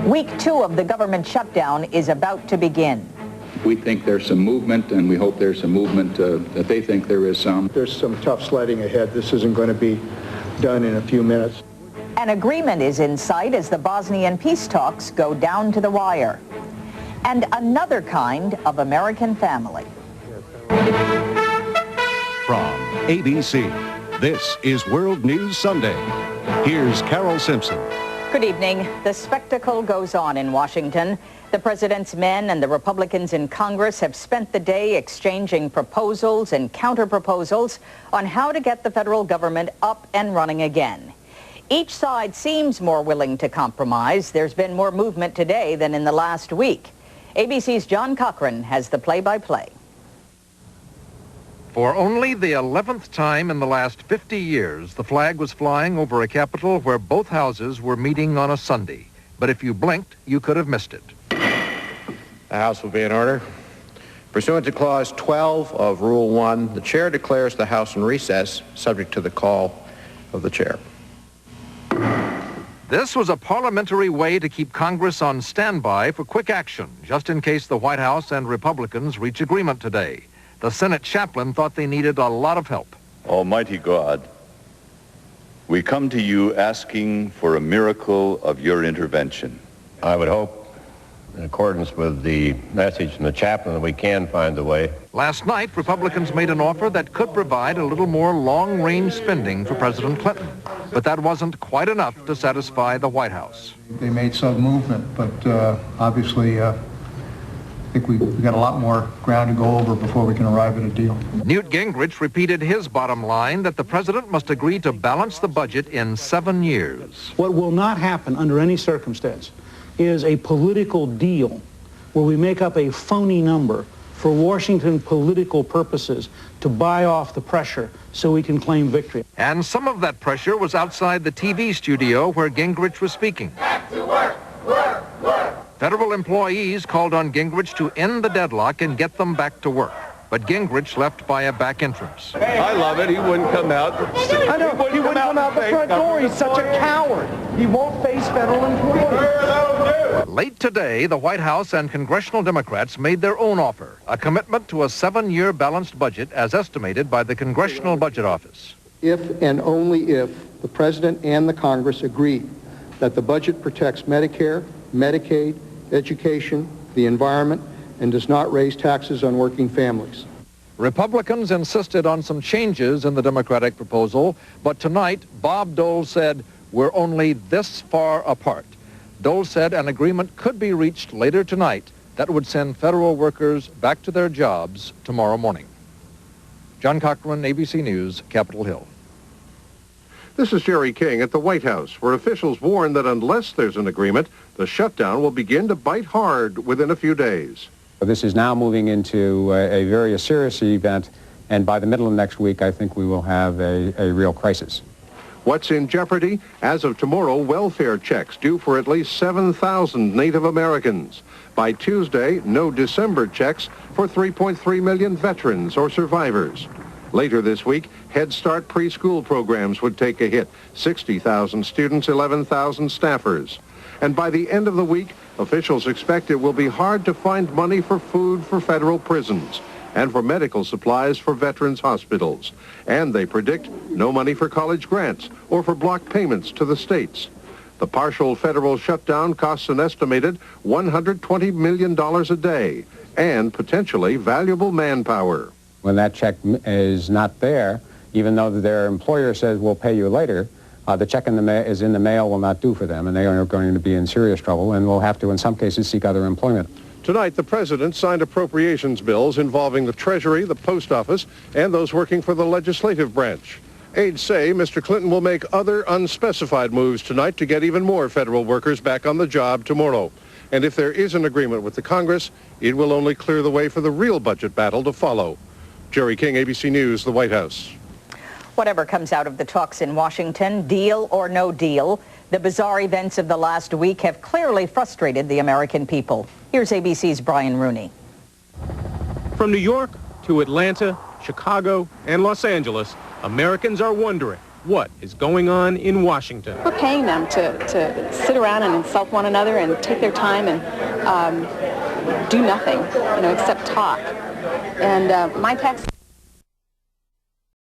Week 2 of the government shutdown is about to begin. We think there's some movement, and we hope there's some movement that they think there is some. There's some tough sledding ahead. This isn't going to be done in a few minutes. An agreement is in sight as the Bosnian peace talks go down to the wire. And another kind of American family. From ABC, this is World News Sunday. Here's Carole Simpson. Good evening. The spectacle goes on in Washington. The president's men and the Republicans in Congress have spent the day exchanging proposals and counter-proposals on how to get the federal government up and running again. Each side seems more willing to compromise. There's been more movement today than in the last week. ABC's John Cochran has the play-by-play. For only the 11th time in the last 50 years, the flag was flying over a Capitol where both houses were meeting on a Sunday. But if you blinked, you could have missed it. The House will be in order. Pursuant to Clause 12 of Rule 1, the Chair declares the House in recess, subject to the call of the Chair. This was a parliamentary way to keep Congress on standby for quick action, just in case the White House and Republicans reach agreement today. The Senate chaplain thought they needed a lot of help. Almighty God, we come to you asking for a miracle of your intervention. I would hope, in accordance with the message from the chaplain, that we can find a way. Last night, Republicans made an offer that could provide a little more long-range spending for President Clinton. But that wasn't quite enough to satisfy the White House. They made some movement, but obviously I think we've got a lot more ground to go over before we can arrive at a deal. Newt Gingrich repeated his bottom line that the president must agree to balance the budget in 7 years. What will not happen under any circumstance is a political deal where we make up a phony number for Washington political purposes to buy off the pressure so we can claim victory. And some of that pressure was outside the TV studio where Gingrich was speaking. Back to work, work, work. Federal employees called on Gingrich to end the deadlock and get them back to work. But Gingrich left by a back entrance. I love it. He wouldn't come out. I know. He wouldn't come out the front door. He's such a coward. He won't face federal employees. Late today, the White House and congressional Democrats made their own offer, a commitment to a 7-year balanced budget as estimated by the Congressional Budget Office. If and only if the President and the Congress agree that the budget protects Medicare, Medicaid, education, the environment, and does not raise taxes on working families. Republicans insisted on some changes in the Democratic proposal, but tonight, Bob Dole said, we're only this far apart. Dole said an agreement could be reached later tonight that would send federal workers back to their jobs tomorrow morning. John Cochran, ABC News, Capitol Hill. This is Jerry King at the White House, where officials warn that unless there's an agreement, the shutdown will begin to bite hard within a few days. This is now moving into a very serious event, and by the middle of next week, I think we will have a real crisis. What's in jeopardy? As of tomorrow, welfare checks due for at least 7,000 Native Americans. By Tuesday, no December checks for 3.3 million veterans or survivors. Later this week, Head Start preschool programs would take a hit. 60,000 students, 11,000 staffers. And by the end of the week, officials expect it will be hard to find money for food for federal prisons and for medical supplies for veterans' hospitals. And they predict no money for college grants or for block payments to the states. The partial federal shutdown costs an estimated $120 million a day and potentially valuable manpower. When that check is not there, even though their employer says we'll pay you later, the check is in the mail will not do for them, and they are going to be in serious trouble and will have to, in some cases, seek other employment. Tonight, the president signed appropriations bills involving the Treasury, the Post Office, and those working for the legislative branch. Aides say Mr. Clinton will make other unspecified moves tonight to get even more federal workers back on the job tomorrow. And if there is an agreement with the Congress, it will only clear the way for the real budget battle to follow. Jerry King, ABC News, the White House. Whatever comes out of the talks in Washington, deal or no deal, the bizarre events of the last week have clearly frustrated the American people. Here's ABC's Brian Rooney. From New York to Atlanta, Chicago, and Los Angeles, Americans are wondering, what is going on in Washington. We're paying them to sit around and insult one another and take their time and do nothing, except talk. And my tax